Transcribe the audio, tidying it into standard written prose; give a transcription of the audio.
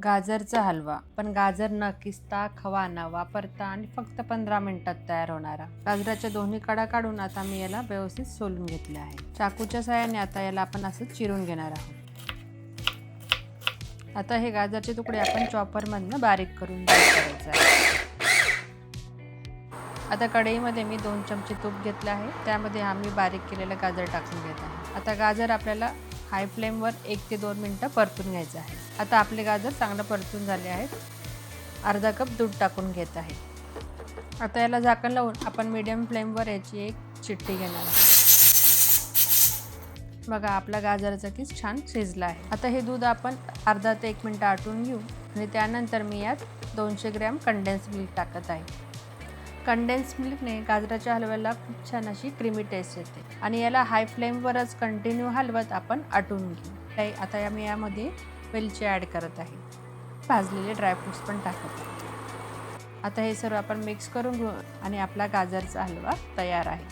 गाजरचा हलवा, पण गाजर न किसता, खवा न वापरता आणि फक्त 15 मिनिटात तयार होणारा. गाजराच्या दोन्ही कडा काढून आता मी याला व्यवस्थित सोलून घेतले आहे. चाकूच्या साहाय्याने आता याला आपण असं चिरून घेणार आहोत. आता हे गाजरचे तुकडे आपण चॉपरमधनं बारीक करून करायचं आहे. आता कढईमध्ये मी 2 चमचे तूप घेतले आहे. त्यामध्ये आम्ही बारीक केलेलं गाजर टाकून घेत आहे. आता गाजर आपल्याला हाय फ्लेमवर 1 ते 2 मिनिटं परतून घ्यायचं आहे. आता आपले गाजर चांगलं परतून झाले आहेत. अर्धा कप दूध टाकून घेत आहे. आता याला झाकण लावून आपण मीडियम फ्लेमवर याची एक चिट्टी घेणार आहोत. बघा आपला गाजराचा किस छान शिजला आहे. आता हे दूध आपण अर्धा ते 1 मिनिट आटून घेऊ आणि त्यानंतर मी यात 200 ग्रॅम कंडेन्स मिल्क टाकत आहे. कंडेन्स मिल्कने गाजराच्या हलव्याला खूप छान अशी क्रीमी टेस्ट येते आणि याला हाय फ्लेमवरच कंटिन्यू हलवत आपण आटून घेऊ. आता मी यामध्ये वेलची ॲड करत आहे. भाजलेले ड्रायफ्रूट्स पण टाकत आहे. आता हे सर्व आपण मिक्स करून घेऊ आणि आपला गाजरचा हलवा तयार आहे.